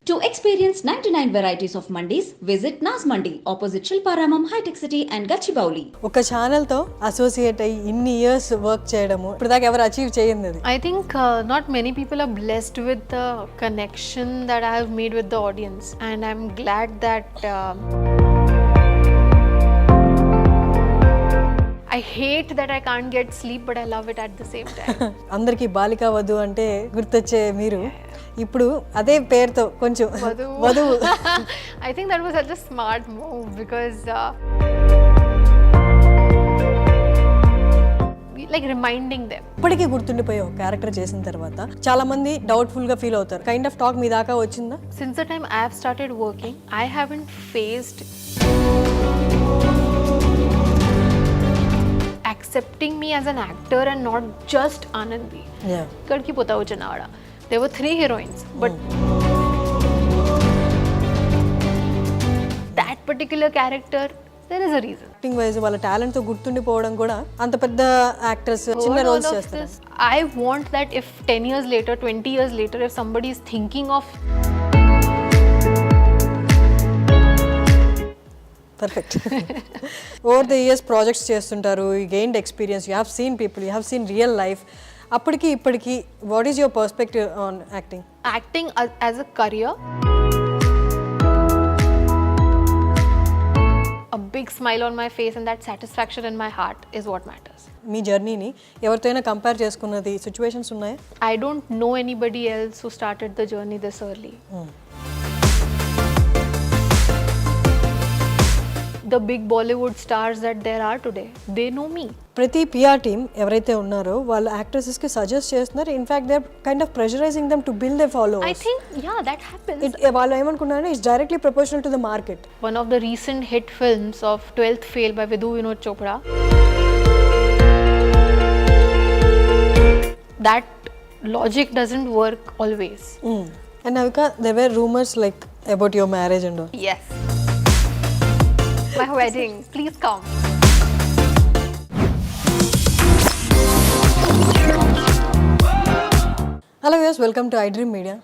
To experience 99 varieties of mandis, visit Nas Mandi, opposite Shilparamam High Tech City and Gachibowli. ఒక channel తో associate అయ్యి ఇన్ని years work చేయడము ఇప్పటిదాకా ఎవరు అచీవ్ చేయండి? I think not many people are blessed with the connection that I have made with the audience, and I'm glad that I hate that I can't get sleep, but I love it at the same time. అందరికి బాలికా వధు అంటే గుర్తొచ్చే మీరు ఇప్పుడు అదే పేరుతో కొంచెం వధువు. I think that was such a smart move because like reminding them. ఇప్పటికీ గుర్తుండిపోయే ఒక క్యారెక్టర్ చేసిన తర్వాత చాలా మంది డౌట్ఫుల్ గా ఫీల్ అవుతారు. కైండ్ ఆఫ్ టాక్ మీ దాకా వచ్చిందా? Since the time I have started working, I haven't faced accepting me as an actor and not just Anandi. Yeah. Kadki Potao Janavada. There were 3 heroines, but that particular character, there is a reason. Acting wise వాళ్ళ talent తో గుర్తుండిపోవడం కూడా అంత పెద్ద actors చిన్న roles చేస్తారు. I want that if 10 years later, 20 years later, if somebody is thinking of perfect. Over the years projects చేస్తుంటారు, you gained experience, you have seen people, you have seen real life. అప్పటికి ఇప్పటికి what is your perspective on acting? acting as a career, a big smile on my face and that satisfaction in my heart is what matters. మీ జర్నీని ఎవరితో అయినా compare చేసుకున్నది situations ఉన్నాయా? I don't know anybody else who started the journey this early. The big Bollywood stars that there are today, they know me. ప్రతి PR team ఎవరైతే ఉన్నారో వాళ్ళు actresses కి సజెస్ట్ చేస్తున్నారు. In fact they are kind of pressurising them to build they followers. I think that happens. వాళ్ళు ఏమనుకున్నారంటే it's directly proportional to the market. One of the recent hit films of 12th Fail by Vadhuvu Chopra, that logic doesn't work always. And Avika, there were rumors like about your marriage and all. Yes. My wedding, please come. Hello viewers, welcome to iDream media.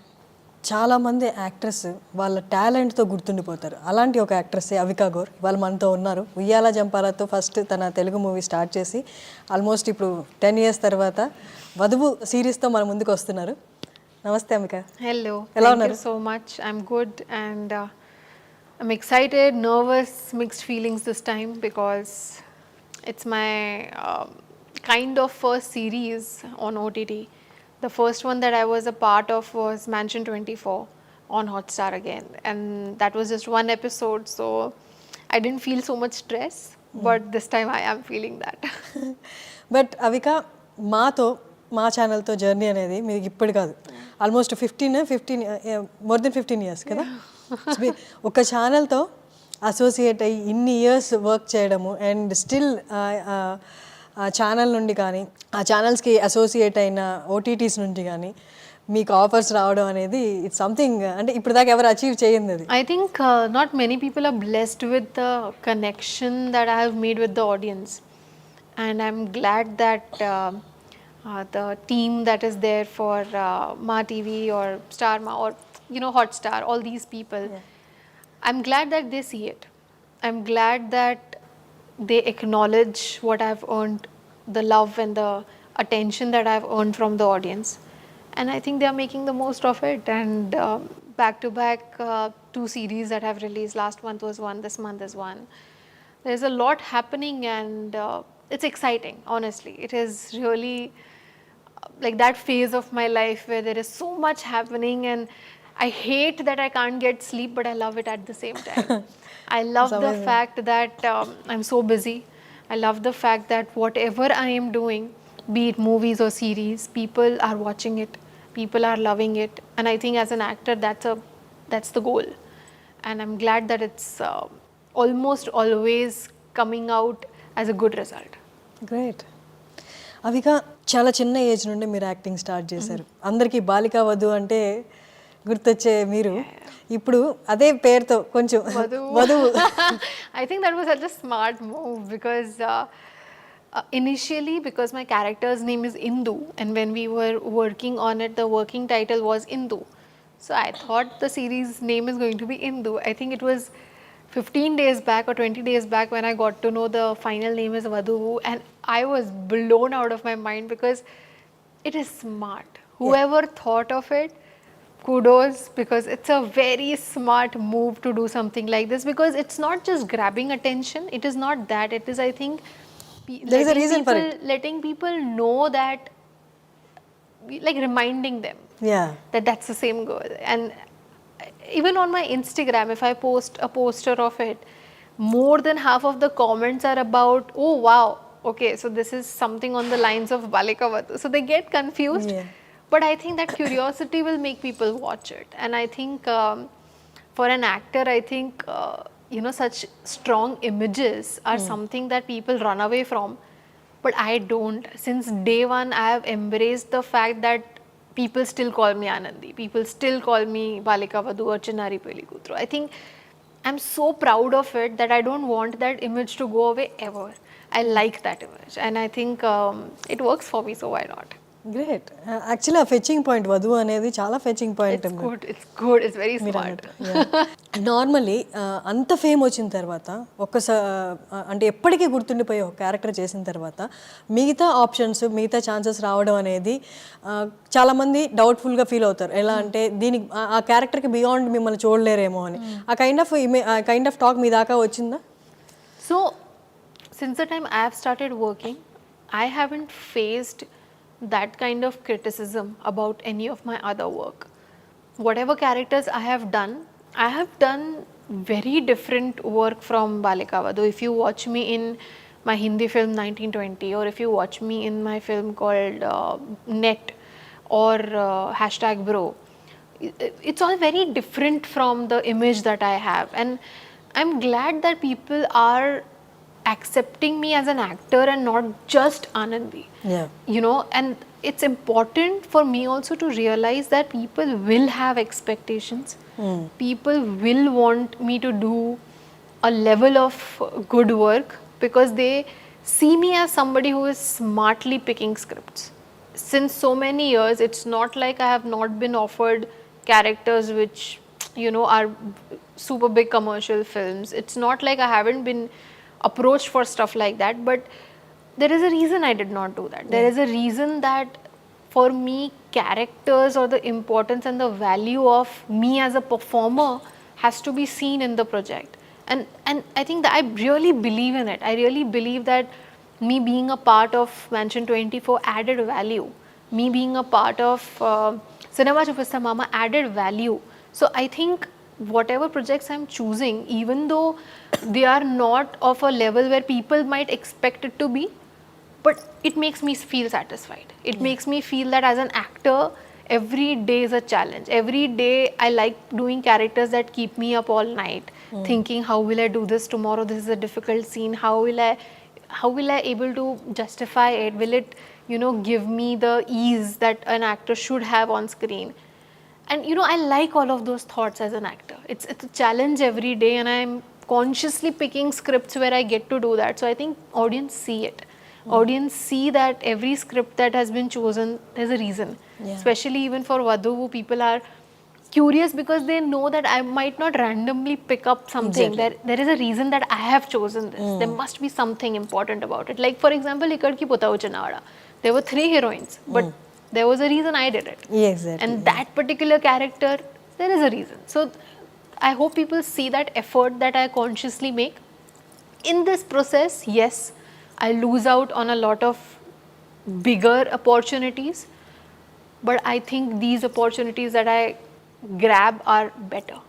చాలామంది actress వాళ్ళ టాలెంట్తో గుర్తుండిపోతారు. అలాంటి ఒక యాక్ట్రెస్సే అవికా గోర్. వాళ్ళు మనతో ఉన్నారు. ఉయ్యాల జంపాలతో first తన తెలుగు మూవీ స్టార్ట్ చేసి ఆల్మోస్ట్ ఇప్పుడు 10 years తర్వాత వధువు సిరీస్తో మన ముందుకు వస్తున్నారు. నమస్తే Avika. Hello. Thank you so much. I'm good and I'm excited, nervous, mixed feelings this time because it's my kind of first series on OTT. The first one that I was a part of was Mansion 24 on Hotstar again, and that was just one episode, so I didn't feel so much stress, but this time I am feeling that. But Avika మా ఛానల్తో journey అనేది మీకు ఇప్పుడు కాదు, almost 15 more than 15 years కదా. ఒక ఛానల్తో associate అయ్యి ఇన్ని years work చేయడము అండ్ స్టిల్ ఆ ఛానల్ నుండి కానీ ఆ ఛానల్స్కి అసోసియేట్ అయిన ఓటీటీస్ నుండి కానీ మీకు ఆఫర్స్ రావడం అనేది ఇట్స్ సంథింగ్ అంటే ఇప్పటిదాకా ఎవరు అచీవ్ చేయండి అది. I think not many people are blessed with the connection that I have made with the audience, and I'm glad that the team that is there for Ma TV or Star Ma or Hotstar, all these people, I'm glad that they see it. I'm glad that they acknowledge what I've earned, the love and the attention that I've earned from the audience, and I think they are making the most of it. And back to back 2 series that have released. Last month was one, this month is one. There's a lot happening and it's exciting, honestly. It is really like that phase of my life where there is so much happening and I hate that I can't get sleep, but I love it at the same time. I love the fact that I'm so busy. I love the fact that whatever I am doing, be it movies or series, people are watching it, people are loving it, and I think as an actor that's the goal. And I'm glad that it's almost always coming out as a good result. Great. Avika, చాలా చిన్న age నుండి మీరు acting start చేశారు. అందరికీ బాలికా వధు అంటే గుర్తొచ్చే మీరు ఇప్పుడు అదే పేరుతో కొంచెం వధువు. I think that was such a smart move because initially, because my character's name is Indu, and when we were working on it, the working title was Indu. So I thought the series name is going to be Indu. I think it was 15 days back or 20 days back when I got to know the final name is Vadhuvu, and I was blown out of my mind because it is smart. Whoever thought of it, kudos, because it's a very smart move to do something like this, because it's not just grabbing attention. It is not that. It is, I think, There is a reason for it. letting people know that, like reminding them Yeah. that that's the same girl. And even on my Instagram, if I post a poster of it, more than half of the comments are about, oh wow, okay, so this is something on the lines of Balika Vadhu. So they get confused. Yeah. But I think that curiosity will make people watch it. And I think for an actor, I think, such strong images are something that people run away from. But I don't. Since day one, I have embraced the fact that people still call me Anandi. People still call me Balika Vadhu or Chinnari Peli Kutru. I think I'm so proud of it that I don't want that image to go away ever. I like that image, and I think it works for me, so why not? Great actually ఆ fetching point వధువు అనేది చాలా fetching point It's good, it's very smart. Normally అంత fame వచ్చిన తర్వాత అంటే ఎప్పటికీ గుర్తుండిపోయే ఒక క్యారెక్టర్ చేసిన తర్వాత మిగతా ఆప్షన్స్ మిగతా ఛాన్సెస్ రావడం అనేది చాలామంది డౌట్ఫుల్గా ఫీల్ అవుతారు. ఎలా అంటే దీనికి ఆ క్యారెక్టర్కి బియాండ్ మిమ్మల్ని చూడలేరేమో అని. ఆ కైండ్ ఆఫ్ టాక్ మీ దాకా వచ్చిందా? So, since the time I have started working, I haven't faced that kind of criticism about any of my other work. Whatever characters I have done very different work from Balika Vadhu. If you watch me in my Hindi film 1920, or if you watch me in my film called Net or #Bro, it's all very different from the image that I have. And I'm glad that people are accepting me as an actor and not just Anandi. Yeah. And it's important for me also to realize that people will have expectations. People will want me to do a level of good work because they see me as somebody who is smartly picking scripts. Since so many years, it's not like I have not been offered characters which, are super big commercial films. It's not like I haven't been approached for stuff like that, but there is a reason I did not do that. There is a reason that for me, characters or the importance and the value of me as a performer has to be seen in the project. And I think that I really believe in it. I really believe that me being a part of Mansion 24 added value. Me being a part of Cinema Chupasta Mama added value. So I think whatever projects I'm choosing, even though they are not of a level where people might expect it to be, but it makes me feel satisfied. It makes me feel that as an actor, every day is a challenge. Every day I like doing characters that keep me up all night, thinking how will I do this tomorrow? This is a difficult scene. How will I able to justify it? Will it, give me the ease that an actor should have on screen? And I like all of those thoughts as an actor. It's a challenge every day, and I'm consciously picking scripts where I get to do that. So I think audience see it. Audience see that every script that has been chosen, there's a reason. Especially even for Vadhuvu, people are curious because they know that I might not randomly pick up something. Exactly. There is a reason that I have chosen this. There must be something important about it. Like for example, Ikkadki Potavu Chinnavada. There were 3 heroines, but there was a reason I did it. Exactly. And that particular character, there is a reason. So I hope people see that effort that I consciously make. In this process, yes, I lose out on a lot of bigger opportunities, but I think these opportunities that I grab are better.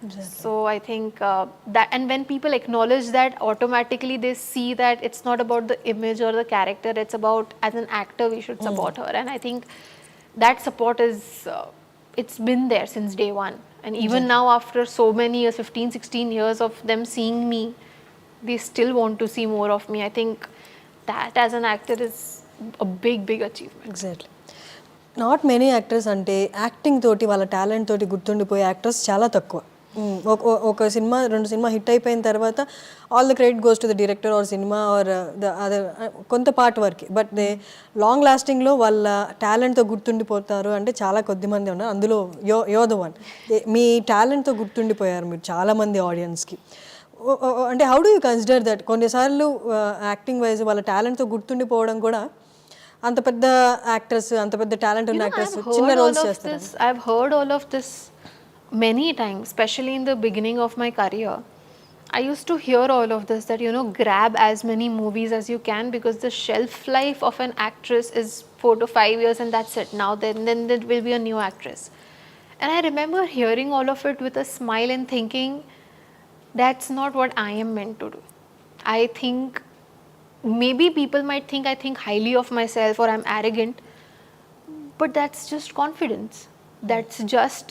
Exactly. So I think that, and when people acknowledge that, automatically they see that it's not about the image or the character, it's about, as an actor, we should support her. And I think that support is, it's been there since day one. And even now, after so many years, 15, 16 years of them seeing me, they still want to see more of me. I think that as an actor is a big achievement. Exactly. Not many actors అంటే acting తోటి వాళ్ళ talent తోటి గుర్తుండిపోయే actors చాలా తక్కువ. ఒక cinema 2 cinema hit అయిపోయిన తర్వాత all the credit goes to the director or cinema or the other కొంత పార్ట్ వరకు, బట్ దే లాంగ్ లాస్టింగ్లో వాళ్ళ టాలెంట్తో గుర్తుండిపోతారు అంటే చాలా కొద్దిమంది ఉన్నారు. అందులో యో ద వన్. మీ టాలెంట్తో గుర్తుండిపోయారు మీరు చాలామంది ఆడియన్స్కి. అంటే how do you consider that? కొన్నిసార్లు యాక్టింగ్ వైజ్ వాళ్ళ టాలెంట్తో గుర్తుండిపోవడం కూడా, అంత పెద్ద యాక్టర్స్, అంత పెద్ద టాలెంట్ ఉన్న యాక్టర్స్ చిన్న రోల్స్ చేస్తారు. I've heard all of this many times, especially in the beginning of my career. I used to hear all of this that, you know, grab as many movies as you can because the shelf life of an actress is 4 to 5 years and that's it. Now then there will be a new actress. And I remember hearing all of it with a smile and thinking, that's not what I am meant to do. I think maybe people might think I think highly of myself or I'm arrogant, but that's just confidence. That's just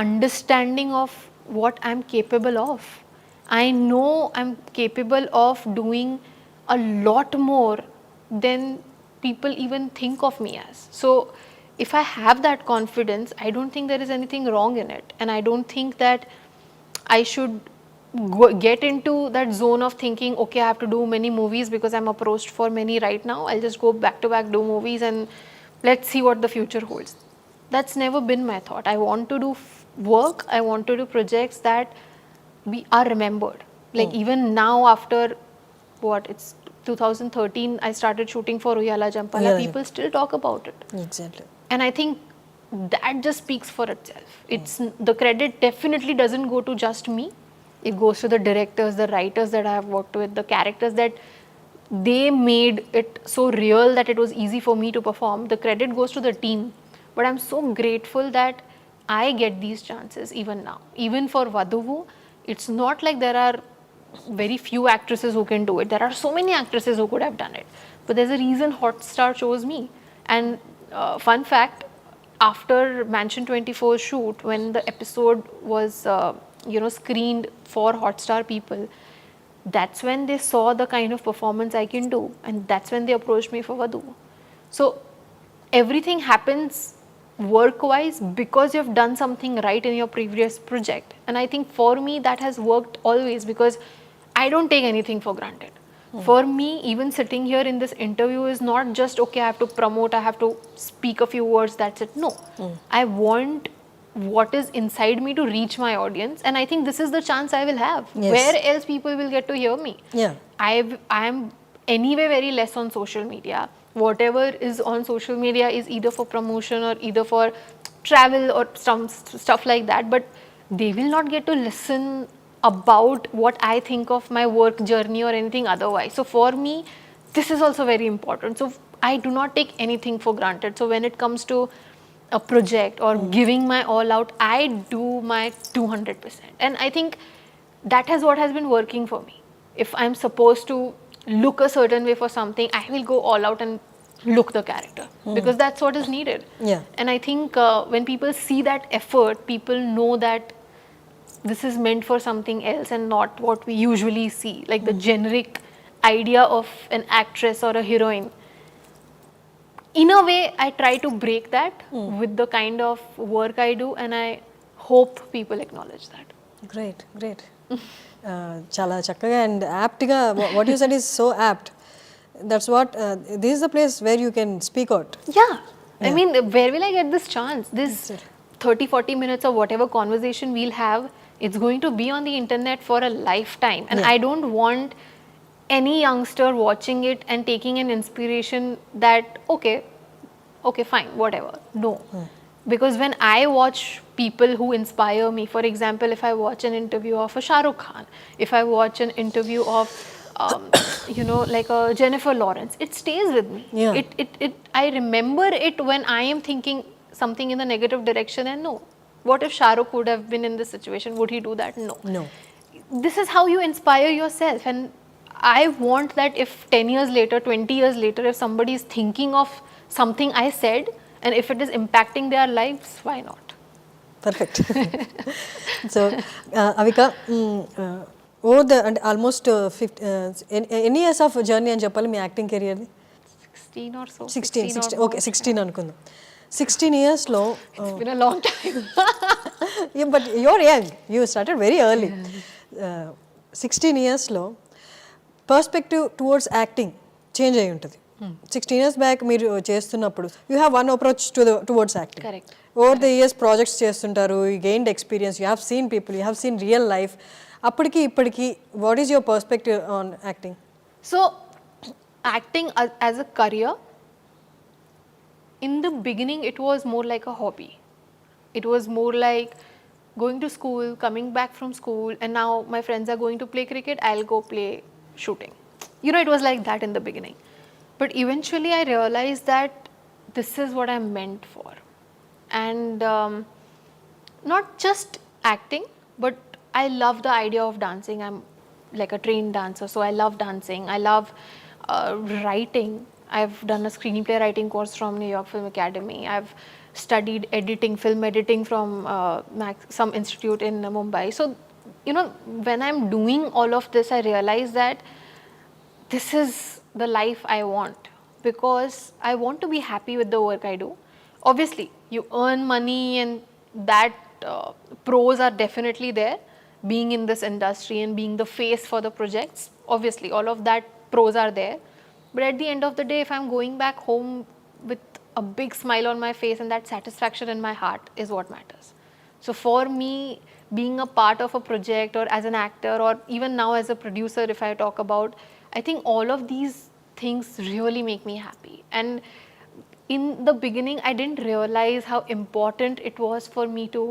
understanding of what I'm capable of. I know I'm capable of doing a lot more than people even think of me as. So if I have that confidence, I don't think there is anything wrong in it, and I don't think that I should get into that zone of thinking, okay, I have to do many movies because I'm approached for many right now. I'll just go back to back, do movies, and let's see what the future holds. That's never been my thought. I want to do work. I want to do projects that we are remembered. Like even now, after it's 2013, I started shooting for Uyala Jampala. People still talk about it. Exactly. And I think that just speaks for itself. It's the credit definitely doesn't go to just me. It goes to the directors, the writers that I have worked with, the characters that they made it so real that it was easy for me to perform. The credit goes to the team. But I'm so grateful that I get these chances even now. Even for Vadhuvu, it's not like there are very few actresses who can do it. There are so many actresses who could have done it. But there's a reason Hotstar chose me. And fun fact, after Mansion 24 shoot, when the episode was screened for Hotstar people, that's when they saw the kind of performance I can do, and that's when they approached me for Vadhuvu. So everything happens work-wise because you've done something right in your previous project, and I think for me that has worked always because I don't take anything for granted. For me, even sitting here in this interview is not just, okay, I have to promote, I have to speak a few words, that's it. No. I want what is inside me to reach my audience, and I think this is the chance I will have. Yes. Where else people will get to hear me? Yeah. I'm anyway very less on social media. Whatever is on social media is either for promotion or either for travel or some stuff like that, but they will not get to listen about what I think of my work journey or anything otherwise. So for me, this is also very important. So I do not take anything for granted. So when it comes to a project or giving my all out, I do my 200%. And I think that is what has been working for me. If I'm supposed to look a certain way for something, I will go all out and look the character because that's what is needed. Yeah. And I think when people see that effort, people know that this is meant for something else and not what we usually see, like the generic idea of an actress or a heroine. In a way, I try to break that with the kind of work I do, and I hope people acknowledge that. Great. చాలా చక్కగా and యాప్ట్గా what you said is so apt. That's what this is the place where you can speak out. Yeah. I mean, where will I get this chance? This 30-40 minutes of whatever conversation we'll have, it's going to be on the internet for a lifetime. And I don't want any youngster watching it and taking an inspiration that, okay, fine, whatever. No. Because when I watch people who inspire me, for example, if I watch an interview of a Shah Rukh Khan, if I watch an interview of like a Jennifer Lawrence, it stays with me. Yeah. I remember it when I am thinking something in the negative direction, and no. What if Shah Rukh would have been in this situation? Would he do that? No. This is how you inspire yourself, and I want that if 10 years later, 20 years later, if somebody is thinking of something I said, and if it is impacting their lives, why not? Perfect. So, Avika, over the almost ఎన్ని years of journey అని చెప్పాలి మీ acting కెరియర్ది? 16 or so. 16 okay 16 అనుకుందాం. 16 yearsలో It's been a long time. Yeah, but you're young. You started very early. 16 yearsలో perspective towards acting change అయి ఉంటుంది. 16 years back మీరు చేస్తున్నప్పుడు you have one approach towards acting. Correct. Over the years projects చేస్తుంటారు, you gained experience, you have seen people, you have seen real life. అప్పటికి ఇప్పటికి what is your perspective on acting? So, acting as a career, in the beginning, it was more like a hobby. It was more like going to school, coming back from school, and now my friends are going to play cricket, I'll go play shooting. You know, it was like that in the beginning. But eventually, I realized that this is what I'm meant for. And not just acting, but I love the idea of dancing. I'm like a trained dancer, so I love dancing. I love writing. I've done a screenplay writing course from New York Film Academy. I've studied editing, film editing from some institute in Mumbai. So, you know, when I'm doing all of this, I realize that this is the life I want, because I want to be happy with the work I do. Obviously, you earn money and that pros are definitely there, being in this industry and being the face for the projects. Obviously, all of that pros are there. But at the end of the day, if I'm going back home with a big smile on my face and that satisfaction in my heart is what matters. So for me, being a part of a project or as an actor or even now as a producer, if I talk about, I think all of these things really make me happy. And in the beginning, I didn't realize how important it was for me to,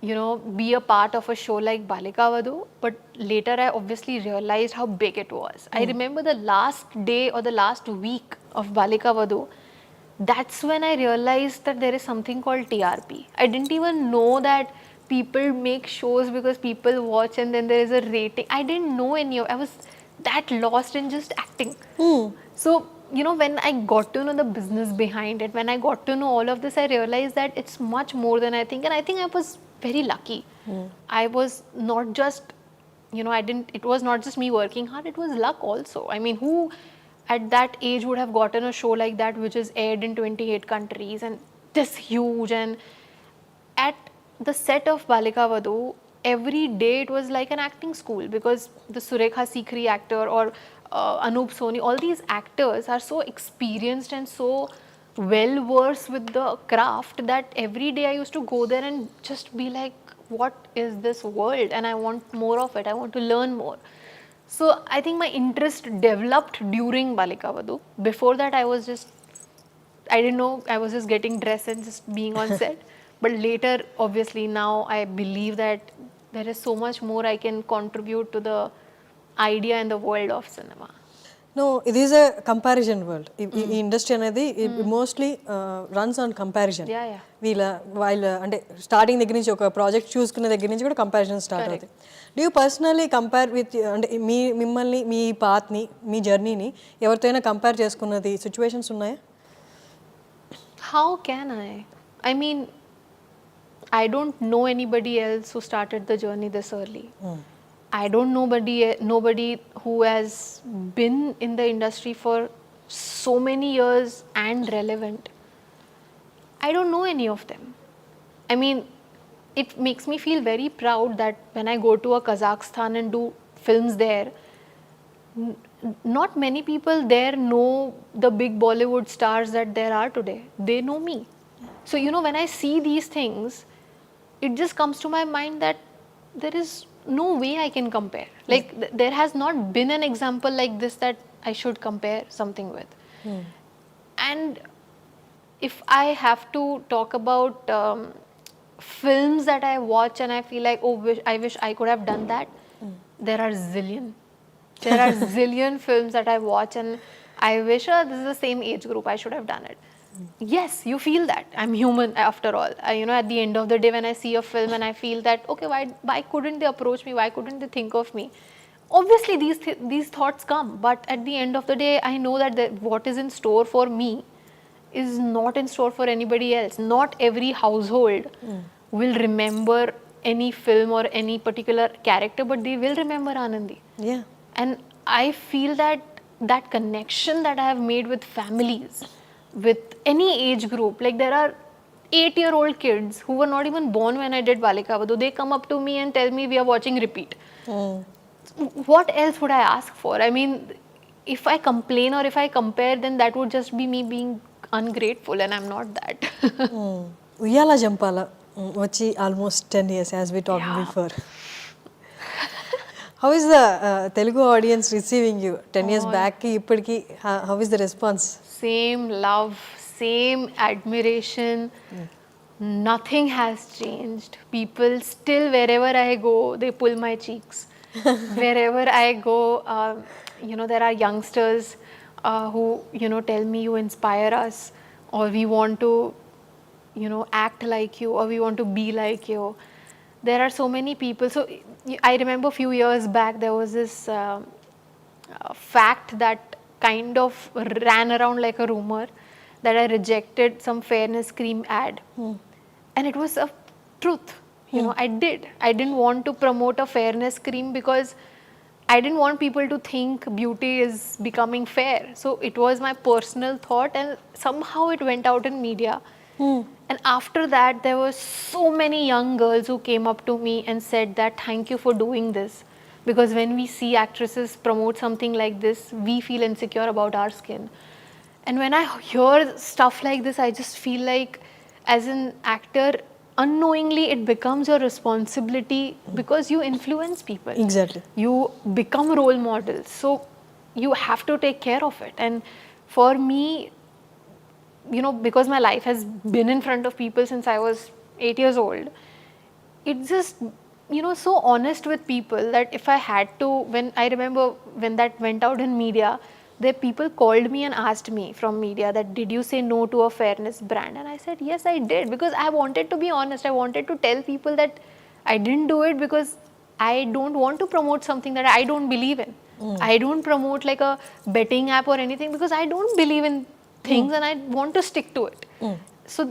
you know, be a part of a show like Avika Vadhuvu, but later I obviously realized how big it was. I remember the last day or the last week of Avika Vadhuvu, that's when I realized that there is something called TRP. I didn't even know that people make shows because people watch and then there is a rating. I didn't know any of, I was that lost in just acting. So, you know, when I got to know the business behind it, when I got to know all of this, I realized that it's much more than I think. And I think I was very lucky. I was not just, you know, it was not just me working hard, it was luck also. I mean, who at that age would have gotten a show like that which is aired in 28 countries and this huge? And at the set of Avika Vadhuvu, every day it was like an acting school, because the Surekha Sikri actor or Anup Soni, all these actors are so experienced and so well versed with the craft that every day I used to go there and just be like, what is this world? And I want more of it. I want to learn more. So I think my interest developed during Avika Vadhuvu. Before that, I didn't know, I was just getting dressed and just being on set. But later, obviously, now I believe that there is so much more I can contribute to the idea and the world of cinema. No, it is a comparison world. ఈ industry అనేది mostly runs on comparison. Yeah, yeah. వాళ్ళ అంటే starting దగ్గర నుంచి ఒక project చూసుకునే దగ్గర నుంచి కూడా కంపారిజన్ స్టార్ట్ అవుతాయి. Do you personally compare with, అంటే మిమ్మల్ని, మీ పాత్ని, మీ జర్నీని ఎవరితో అయినా కంపేర్ చేసుకున్నది సిచ్యువేషన్స్ ఉన్నాయా? How can I? I mean, I don't know anybody else who started the journey this early. I don't know nobody who has been in the industry for so many years and relevant. I don't know any of them. I mean, it makes me feel very proud that when I go to a Kazakhstan and do films there, not many people there know the big Bollywood stars that there are today. They know me. So, you know, when I see these things, it just comes to my mind that there is no way I can compare. Like, there has not been an example like this that I should compare something with. And if I have to talk about films that I watch and I feel like, oh, I wish I could have done that, there are zillion. There are zillion films that I watch and I wish, this is the same age group, I should have done it. Yes, you feel that. I'm human after all. You know, at the end of the day, when I see a film and I feel that, okay, why couldn't they approach me? Why couldn't they think of me? Obviously, these thoughts come. But at the end of the day, I know that what is in store for me is not in store for anybody else. Not every household will remember any film or any particular character, but they will remember Anandi. Yeah. And I feel that connection that I have made with families, with any age group, like there are 8-year-old kids who were not even born when I did Balika Vadhu, they come up to me and tell me we are watching repeat. What else would I ask for? I mean, if I complain or if I compare, then that would just be me being ungrateful, and I'm not that. ఉయ్యాల జంపాల వచ్చి almost 10 years as we talked Yeah. before. How is the Telugu audience receiving you 10 years back ki ఇప్పటికి how is the response? Same love, same admiration. Nothing has changed. People still, wherever I go, they pull my cheeks. Wherever I go, there are youngsters who, tell me you inspire us, or we want to, act like you, or we want to be like you. There are so many people. So I remember a few years back, there was this fact that kind of ran around like a rumor that I rejected some fairness cream ad. And it was a truth. I did. I didn't want to promote a fairness cream because I didn't want people to think beauty is becoming fair. So it was my personal thought, and somehow it went out in media. And after that, there were so many young girls who came up to me and said that thank you for doing this. Because when we see actresses promote something like this, we feel insecure about our skin. And when I hear stuff like this, I just feel like as an actor, unknowingly it becomes your responsibility because you influence people. Exactly. You become role models. So you have to take care of it. And for me, because my life has been in front of people since I was 8 years old, it's just, so honest with people that if I had to, I remember when that went out in media, the people called me and asked me from media that did you say no to a fairness brand? And I said, yes, I did, because I wanted to be honest. I wanted to tell people that I didn't do it because I don't want to promote something that I don't believe in. I don't promote like a betting app or anything because I don't believe in things and I want to stick to it. So,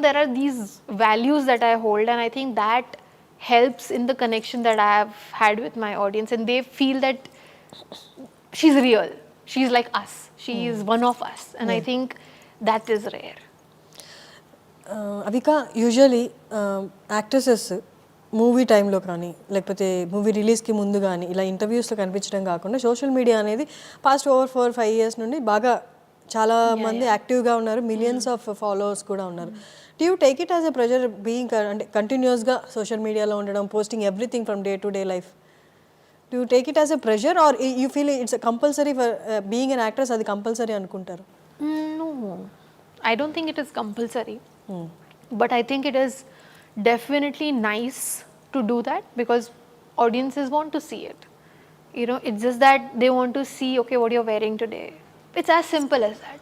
there are these values that I hold, and I think that helps in the connection that I have had with my audience, and they feel that she's real. She's like us. She is one of us. And I think that is rare. Avika usually actresses movie టైంలో కానీ లేకపోతే movie రిలీజ్కి ముందు కానీ ఇలా ఇంటర్వ్యూస్లో కనిపించడం కాకుండా social media అనేది పాస్ట్ ఓవర్ 4-5 years నుండి బాగా చాలా మంది యాక్టివ్గా ఉన్నారు, మిలియన్స్ ఆఫ్ ఫాలోవర్స్ కూడా ఉన్నారు. Do you take it as a pressure being అంటే కంటిన్యూస్గా సోషల్ మీడియాలో ఉండడం, posting everything from day to day life? Do you take it as a pressure, or you feel it's a compulsory for being an actress? Adi compulsory anukuntaru? No, I don't think it is compulsory. But I think it is definitely nice to do that because audiences want to see it. It's just that they want to see, okay, what you're wearing today. It's as simple as that.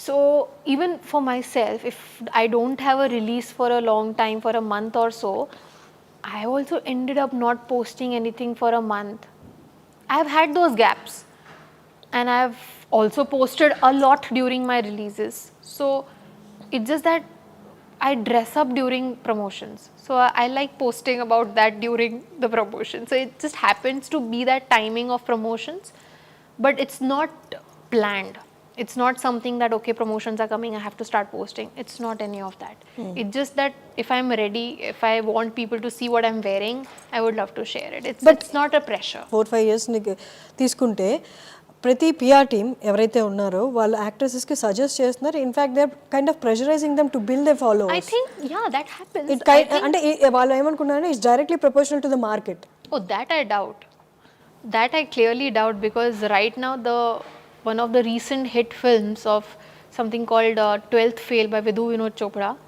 So even for myself, if I don't have a release for a long time, for a month or so, I also ended up not posting anything for a month. I've had those gaps, and I've also posted a lot during my releases. So it's just that I dress up during promotions. So I like posting about that during the promotion. So it just happens to be that timing of promotions, but it's not planned. It's not something that, okay, promotions are coming, I have to start posting. It's not any of that. It's just that if I'm ready, if I want people to see what I'm wearing, I would love to share it. It's not a pressure. 4-5 years తీసుకుంటే ప్రతి PR team ఎవరైతే ఉన్నారో వాళ్ళు యాక్ట్రెసెస్కి suggest చేస్తున్నారు. In fact they are kind of pressurising them to build they followers. I think, yeah, that happens. అంటే వాళ్ళు ఏమనుకున్నారంటే it's directly proportional to the market. Oh, that I doubt. That I clearly doubt, because right now one of the recent hit films of something called 12th Fail by Vadhuvu Web Series,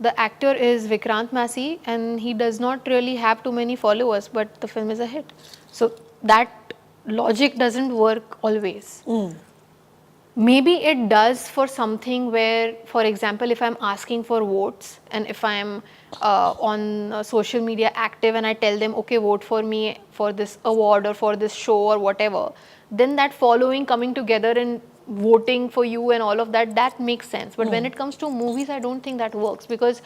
the actor is Vikrant Massey, and he does not really have too many followers, but the film is a hit. So that logic doesn't work always. Maybe it does for something where, for example, if I'm asking for votes and if I'm on social media active and I tell them, okay, vote for me for this award or for this show or whatever, then that following coming together and voting for you and all of that makes sense. But when it comes to movies, I don't think that works, because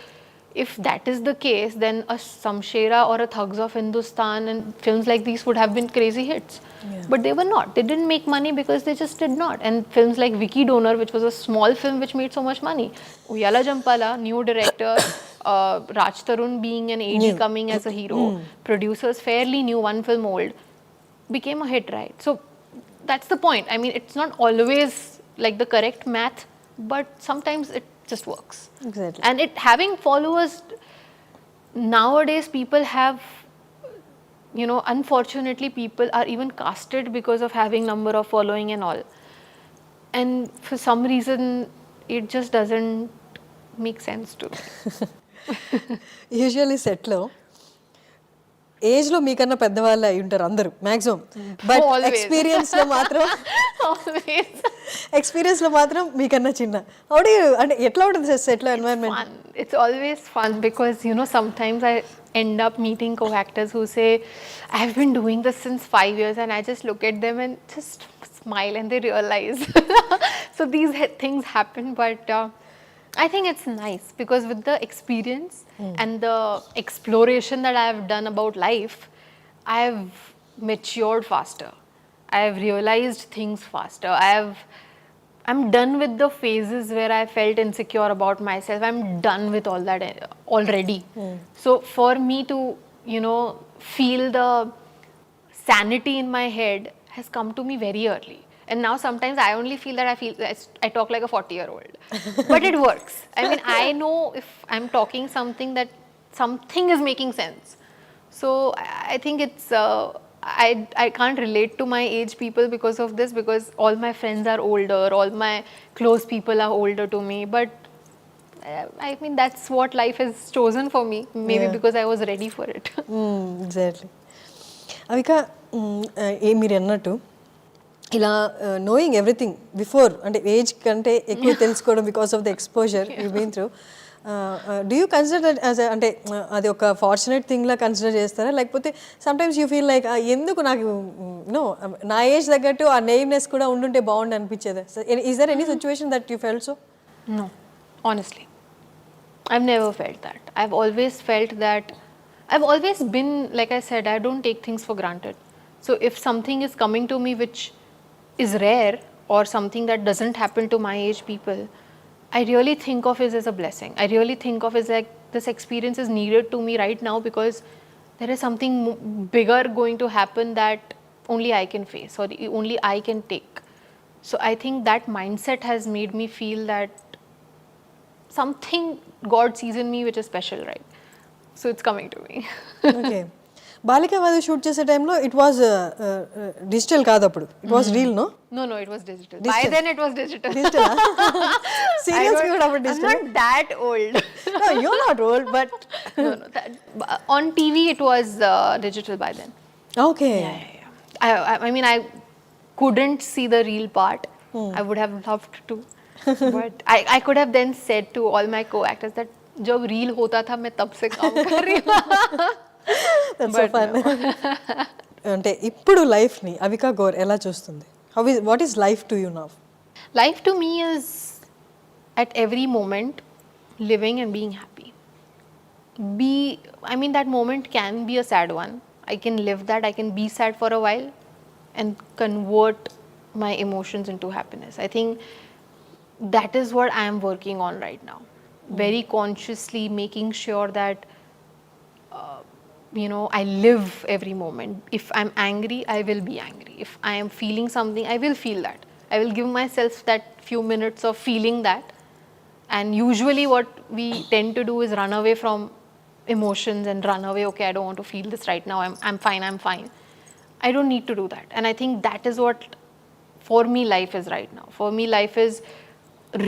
if that is the case, then a Samshera or a Thugs of Hindustan and films like these would have been crazy hits. Yeah. But they were not. They didn't make money because they just did not. And films like Vicky Donor, which was a small film which made so much money. Uyala Jampala, new director, Raj Tarun being an AD New. coming as a hero, producers fairly new, one film old, became a hit, right? So that's the point. I mean, it's not always like the correct math, but sometimes it just works. Exactly. And it having followers, nowadays people have, you know, unfortunately people are even casted because of having number of following and all. And for some reason, it just doesn't make sense to me. Usually సెట్లో ఏజ్లో మీకన్నా పెద్దవాళ్ళు అయి ఉంటారు అందరూ maximum, but Always. ఎక్స్పీరియన్స్లో మాత్రం Always. ఎక్స్పీరియన్స్లో మాత్రం మీకన్నా చిన్న. హౌడీ అంటే ఎట్లా ఉంటుంది సెట్లో environment? Fun. It's always fun because, you know, sometimes I end up meeting co-actors who say, I've been doing this since 5 years, and I just look at them and just smile and they realize. So these things happen, but I think it's nice because with the experience and the exploration that I have done about life, I have matured faster. I have realized things faster. I'm done with the phases where I felt insecure about myself. I'm done with all that already. So for me to, you know, feel the sanity in my head has come to me very early. And now sometimes I only feel that I talk like a 40-year-old. But it works. I mean, I know if I'm talking something that something is making sense. So I think it's, I can't relate to my age people because of this, because all my friends are older, all my close people are older to me. But I mean, that's what life has chosen for me. Maybe Yeah. because I was ready for it. Exactly. Avika, మీరు అన్నట్టు ఇలా knowing everything before, అంటే age కంటే ఎక్కువ తెలుసుకోవడం because of the exposure you been through, do you consider that as అంటే అది ఒక ఫార్చునేట్ థింగ్లా కన్సిడర్ చేస్తారా, లేకపోతే సమ్టైమ్స్ యూ ఫీల్ లైక్ ఎందుకు నాకు నో నా ఏజ్ తగ్గట్టు ఆ నెయివ్నెస్ కూడా ఉండుంటే బాగుండు అనిపించేదా? Is there any situation that you felt so? No, honestly. I've never felt that. I've always felt that, I've always been, like I said, I don't take things for granted. So if something is coming to me which is rare or something that doesn't happen to my age people, I really think of it as a blessing. I really think of it as like this experience is needed to me right now because there is something bigger going to happen that only I can face or only I can take. So I think that mindset has made me feel that something God sees in me which is special, right? So it's coming to me. Okay. బాలిక వధు shoot చేసే టైంలో it was digital కాదు, అప్పుడు it was reel, no? No, it was digital. By then it was digital. Digital serious కూడా అప్పుడు I'm digital? not that old. No, you're not old, but No. On TV it was digital by then. okay. Yeah. I mean, I couldn't see the real part. I would have loved to. But I could have then said to all my co-actors that जब reel होता था मैं तब से काम कर रही हूँ. That's so fun. అంటే ఇప్పుడు లైఫ్ని అవికా గోర్ ఎలా చూస్తుంది? What is life to you now? Life to me is at every moment living and being happy. I mean, that moment can be a sad one. I can live that. I can be sad for a while and convert my emotions into happiness. I think that is what I am working on right now. Very consciously making sure that you know, I live every moment. If I'm angry, I will be angry. If I am feeling something, I will feel that. I will give myself that few minutes of feeling that. And usually what we tend to do is run away from emotions and run away, okay, I don't want to feel this right now. I'm fine. I don't need to do that. And I think that is what for me life is right now. For me life is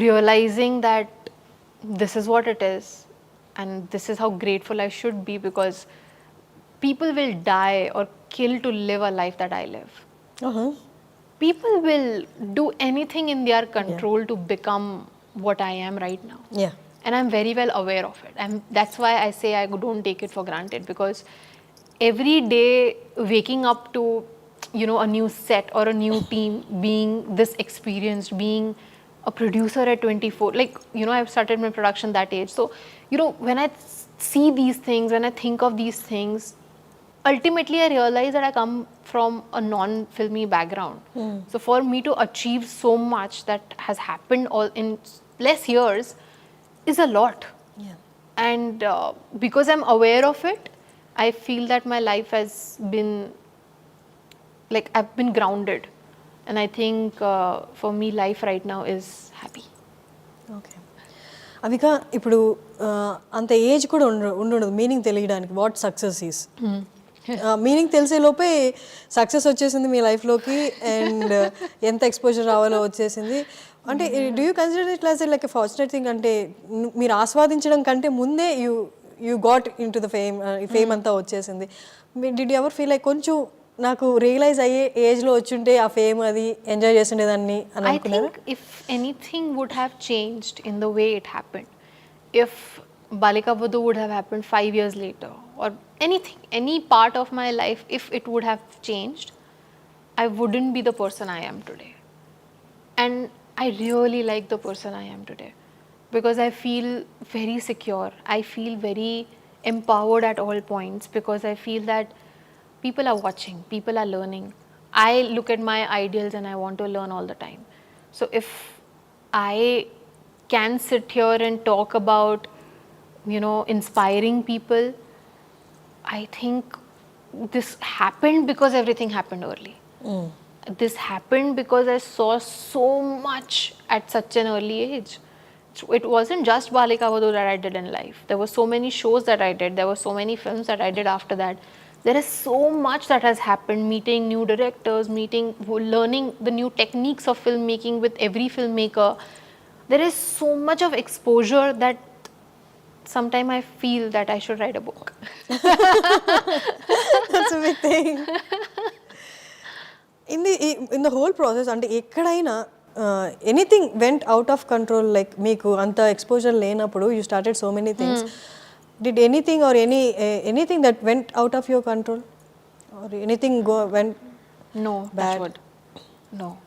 realizing that this is what it is and this is how grateful I should be, because people will die or kill to live a life that I live. People will do anything in their control to become what I am right now. Yeah. And I'm very well aware of it. And that's why I say I don't take it for granted, because every day waking up to, you know, a new set or a new team, being this experienced, being a producer at 24. Like, you know, I've started my production that age. So, you know, when I see these things, when I think of these things, ultimately I realize that I come from a non-filmy background. So for me to achieve so much that has happened all in less years is a lot. Yeah. And because I'm aware of it, I feel that my life has been, like, I've been grounded. And I think for me, life right now is happy. Okay Avika ఇప్పుడు అంత age కూడా ఉండదు meaning తెలియడానికి what success is meaning తెలిసే లోపే success వచ్చేసింది మీ లైఫ్లోకి and ఎంత ఎక్స్పోజర్ రావాలో వచ్చేసింది అంటే do you consider it as like a fortunate thing అంటే మీరు ఆస్వాదించడం కంటే ముందే you got in to the fame అంతా వచ్చేసింది did you ever feel like కొంచెం నాకు రియలైజ్ అయ్యే ఏజ్లో వచ్చుంటే ఆ ఫేమ్ అది ఎంజాయ్ చేస్తుండేదాన్ని అని I అనుకున్నారా? think if anything would have changed in the way it happened, if Balika Vadhu would have happened 5 years later, or anything, any part of my life, if it would have changed, I wouldn't be the person I am today. And I really like the person I am today because I feel very secure. I feel very empowered at all points because I feel that people are watching, people are learning. I look at my ideals and I want to learn all the time. So if I can sit here and talk about, you know, inspiring people, I think this happened because everything happened early. This happened because I saw so much at such an early age. It wasn't just Balika Vadhu that I did in life. There were so many shows that I did. There were so many films that I did after that. There is so much that has happened, meeting new directors, learning the new techniques of filmmaking with every filmmaker. There is so much of exposure that sometimes I feel that I should write a book. That's a big thing. In the whole process, అంటే ఎక్కడైనా anything went out of control like మీకు అంత exposure లేనప్పుడు you started so many things did anything or anything that went out of your control or anything vent No, that would. No.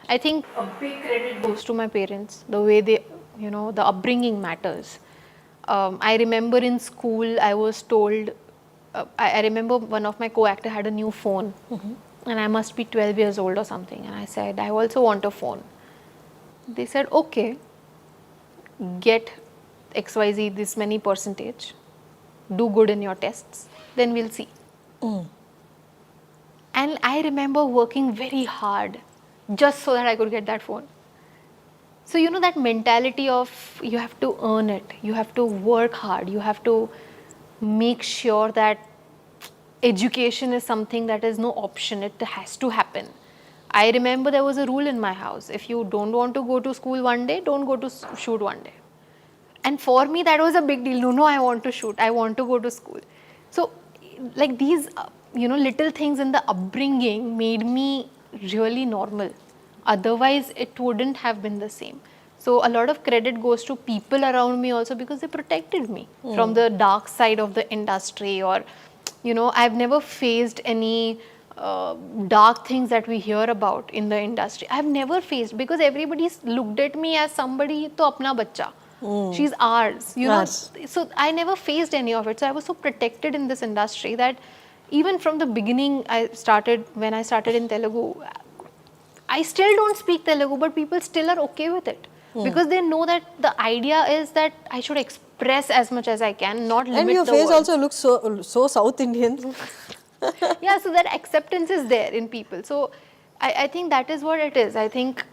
I think a big credit goes to my parents, the way they, you know, the upbringing matters. I remember in school, I was told, I remember one of my co-actor had a new phone and I must be 12 years old or something. And I said, I also want a phone. They said, okay, get XYZ this many percentage, do good in your tests, then we'll see. And I remember working very hard just so that I could get that phone. So, you know, that mentality of you have to earn it, you have to work hard, you have to make sure that education is something that is no option, it has to happen. I remember there was a rule in my house, if you don't want to go to school one day, don't go to shoot one day. And for me that was a big deal. No, I want to shoot, I want to go to school. So like these you know, little things in the upbringing made me really normal. Otherwise it wouldn't have been the same. So a lot of credit goes to people around me also because they protected me from the dark side of the industry, or you know, I've never faced any dark things that we hear about in the industry. I've never faced, because everybody's looked at me as somebody to apna bachcha. She's ours, you know. So I never faced any of it. So I was so protected in this industry that even from the beginning, when I started in Telugu, I still don't speak Telugu, but people still are okay with it. Because they know that the idea is that I should express as much as I can, not limit the and your face words. also looks so South Indian. Yeah, so that acceptance is there in people. So I think that is what it is. I think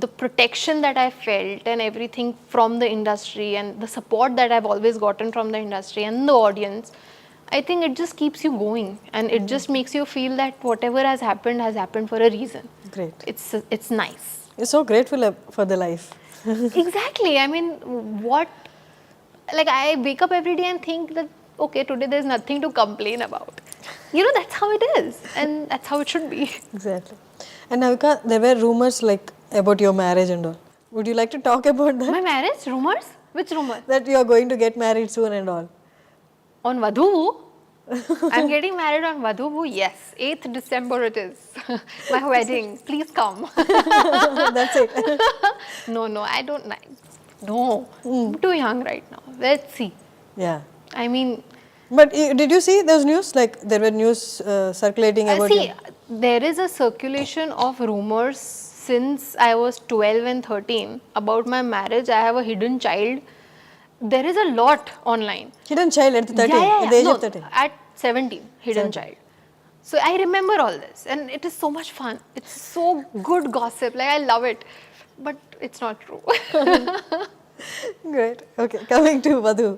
the protection that I felt and everything from the industry and the support that I've always gotten from the industry and the audience, I think it just keeps you going, and it just makes you feel that whatever has happened for a reason. Great. It's nice. You're so grateful for the life. Exactly. I mean, like I wake up every day and think that, okay, today there's nothing to complain about. You know, that's how it is, and that's how it should be. Exactly. And Avika, there were rumors like about your marriage and all. Would you like to talk about that? My marriage? Rumors? Which rumor? That you are going to get married soon and all. On Vadhuvu? I'm getting married on Vadhuvu. Yes, 8th December it is. My wedding. Please come. That's it. No, I don't like. No, I'm too young right now. Let's see. Yeah. I mean, But did you see those news? Like there were news circulating about see, you. there is a circulation of rumors since I was 12 and 13 about my marriage. I have a hidden child. There is a lot online. Hidden child at the 13, Yeah. at the age No, of 13. at 17, hidden 17. child. So I remember all this and it is so much fun. It's so good gossip. Like I love it. But it's not true. Great. Okay, coming to Vadhu.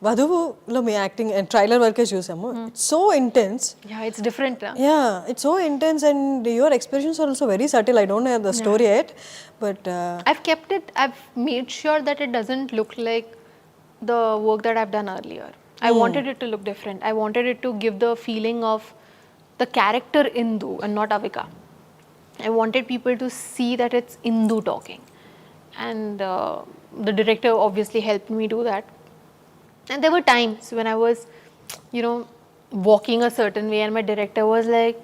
Vadhuvuలో మీ acting and trailer వరకే చూసాము. It's so intense. Yeah, it's different. Yeah, it's so intense and your expressions are also very subtle. I don't know the story yet, but I've kept it, I've made sure that it doesn't look like the work that I've done earlier. I wanted it to look different. I wanted it to give the feeling of the character Indu and not Avika. I wanted people to see that it's Indu talking. And the director obviously helped me do that. And there were times when I was, walking a certain way and my director was like,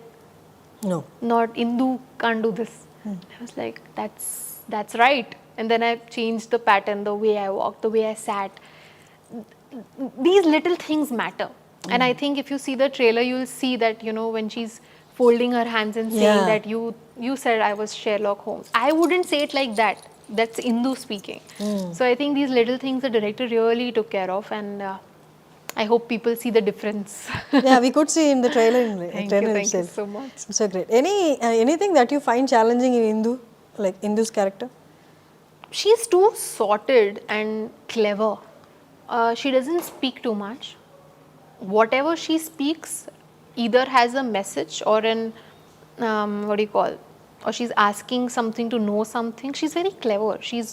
no. not Indu can't do this. I was like, that's right. And then I changed the pattern, the way I walked, the way I sat. These little things matter. And I think if you see the trailer, you'll see that, when she's folding her hands and saying that you said I was Sherlock Holmes. I wouldn't say it like that. That's Indu speaking. So I think these little things the director really took care of, and I hope people see the difference. Yeah, we could see in the trailer. Thank you so much. So great. Anything that you find challenging in Indu, like Indu's character? She's too sorted and clever. She doesn't speak too much. Whatever she speaks either has a message or or she's asking something to know something. She's very clever. She's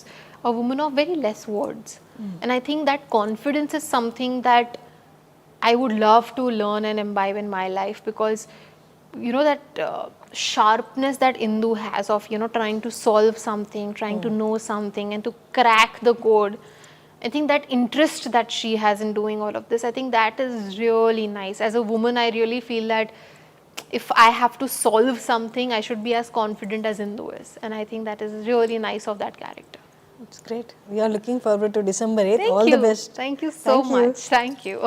a woman of very less words. And I think that confidence is something that I would love to learn and imbibe in my life, because that sharpness that Indu has of trying to solve something, trying to know something and to crack the code. I think that interest that she has in doing all of this, I think that is really nice. As a woman, I really feel that if I have to solve something, I should be as confident as Indu is. And I think that is really nice of that character. It's great. We are looking forward to December 8th. Thank All you. the best. Thank you so Thank you. much. Thank you.